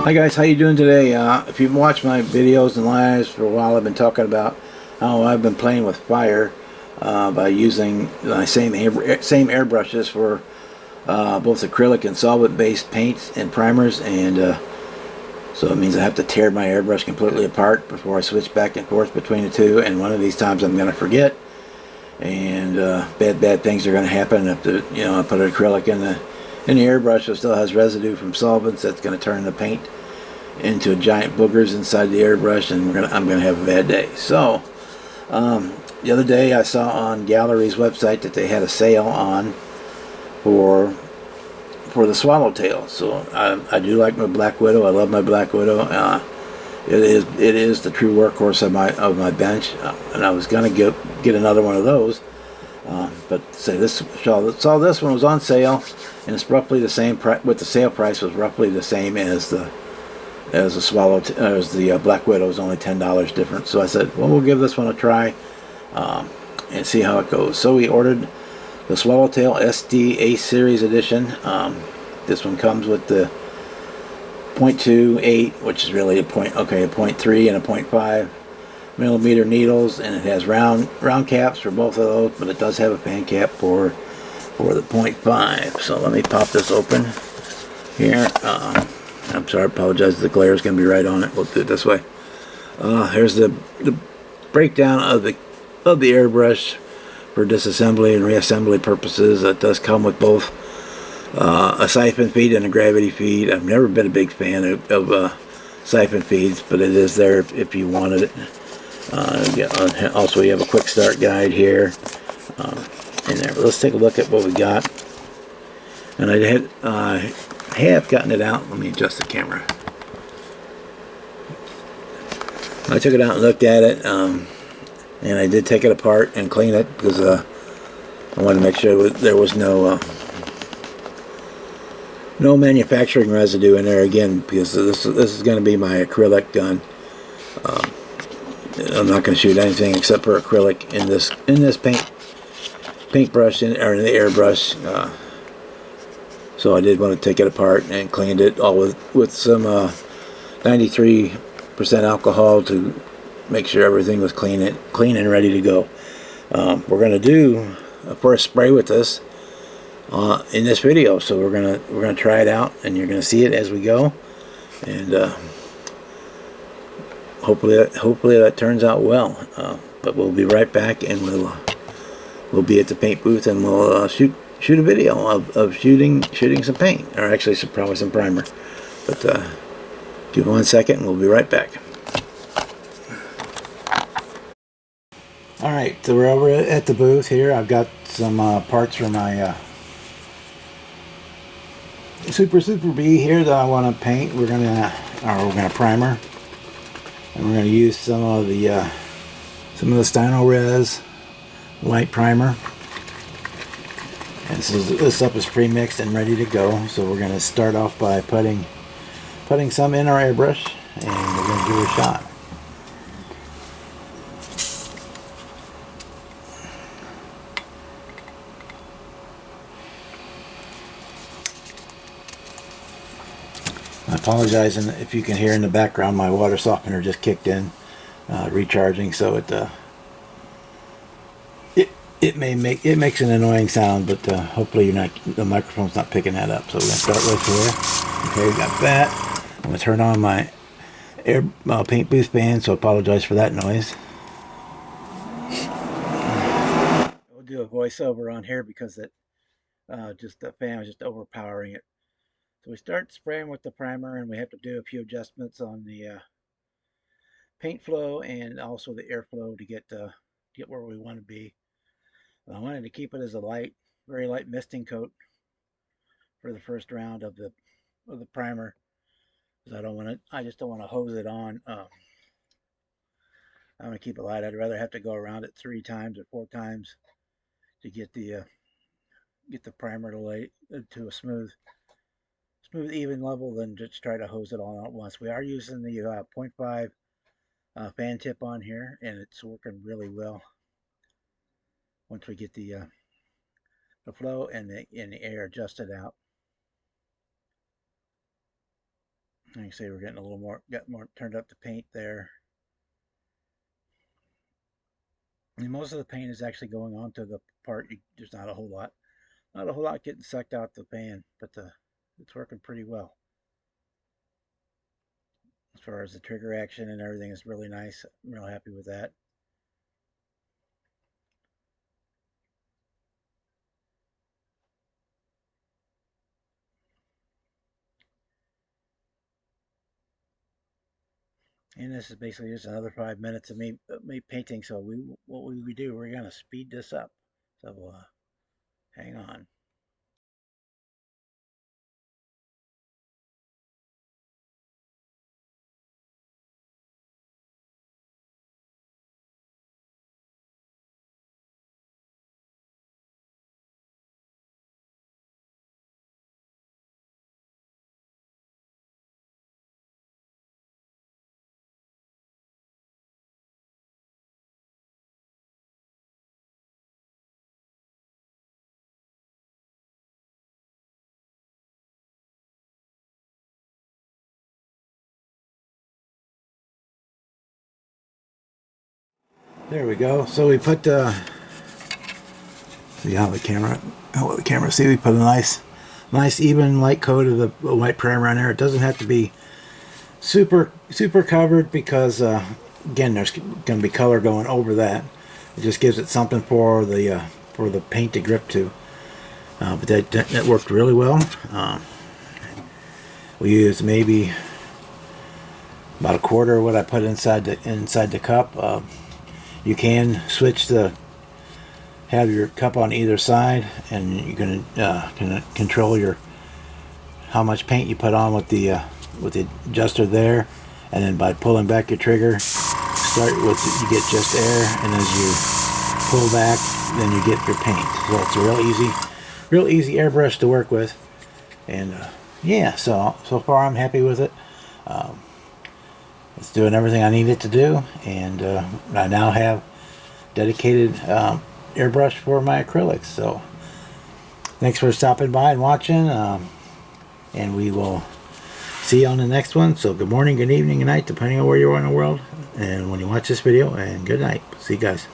Hi guys, how you doing today? If you've watched my videos and lives for a while, I've been talking about how I've been playing with fire by using the same airbrushes for both acrylic and solvent-based paints and primers, and so it means I have to tear my airbrush completely apart before I switch back and forth between the two. And one of these times I'm going to forget, and bad things are going to happen. If I put an acrylic in the airbrush, it still has residue from solvents that's going to turn the paint into giant boogers inside the airbrush, and I'm going to have a bad day. So the other day I saw on Gaahlerie's website that they had a sale on for the Swallowtail. So I do like my Black Widow. I love my Black Widow. It is the true workhorse of my bench, and I was going to get another one of those. But say this one was on sale, and it's roughly the same with the sale price was roughly the same as the Black Widow. Is only $10 different. So I said, well, we'll give this one a try and see how it goes. So we ordered the Swallowtail SD A Series Edition. This one comes with the 0.28, which is really a 0.3 and a 0.5 millimeter needles, and it has round caps for both of those, but it does have a fan cap for the 0.5. So let me pop this open here. I'm sorry, I apologize, the glare is going to be right on it. We'll do it this way. Here's the breakdown of the airbrush for disassembly and reassembly purposes. It does come with both a siphon feed and a gravity feed. I've never been a big fan of siphon feeds, but it is there if you wanted it. Also, you have a quick start guide here in there. Let's take a look at what we got. And I have gotten it out. Let me adjust the camera. I took it out and looked at it, and I did take it apart and clean it because I wanted to make sure there was no manufacturing residue in there again, because this is going to be my acrylic gun. I'm not going to shoot anything except for acrylic in this paintbrush or in the airbrush. So I did want to take it apart and cleaned it all with some 93% alcohol to make sure everything was clean and ready to go. We're going to do a first spray with this in this video, so we're gonna try it out, and you're gonna see it as we go, and hopefully that turns out well. But we'll be right back, and we'll be at the paint booth, and we'll shoot a video of shooting some paint, or actually probably some primer. But give 1 second, and we'll be right back. All right, so we're over at the booth here. I've got some parts for my Super B here that I want to paint. We're gonna primer, and we're gonna use some of the Stino Res white primer. And this stuff is pre-mixed and ready to go. So we're gonna start off by putting some in our airbrush, and we're gonna give it a shot. I apologize if you can hear in the background my water softener just kicked in, recharging, so it makes an annoying sound, but hopefully the microphone's not picking that up. So we're gonna start right here. Okay, we got that. I'm gonna turn on my paint booth fan, so I apologize for that noise. We'll do a voiceover on here because Just the fan was just overpowering it. So we start spraying with the primer, and we have to do a few adjustments on the paint flow and also the airflow to get where we want to be. I wanted to keep it as a very light misting coat for the first round of the primer, because I just don't want to hose it on. I want to keep it light. I'd rather have to go around it 3 times or 4 times to get the primer to lay to a smooth even level than just try to hose it all at once. We are using the 0.5 fan tip on here, and it's working really well once we get the flow and the air adjusted out. Like I say, we're getting got more turned up the paint there. And most of the paint is actually going onto the part. There's not a whole lot getting sucked out the pan, but it's working pretty well. As far as the trigger action and everything is really nice. I'm real happy with that. And this is basically just another 5 minutes of me painting. So what we do, we're gonna speed this up. So hang on. There we go. So we put see how the camera see, we put a nice even light coat of the white primer on there. It doesn't have to be super covered, because again, there's going to be color going over that. It just gives it something for the paint to grip to. But that worked really well. We used maybe about a quarter of what I put inside the cup. You can switch have your cup on either side, and you can control how much paint you put on with the adjuster there, and then by pulling back your trigger, you get just air, and as you pull back, then you get your paint. So it's a real easy airbrush to work with, and yeah, so far I'm happy with it. It's doing everything I need it to do, and I now have dedicated airbrush for my acrylics. So thanks for stopping by and watching, and we will see you on the next one. So good morning, good evening, good night, depending on where you are in the world and when you watch this video, and good night. See you guys.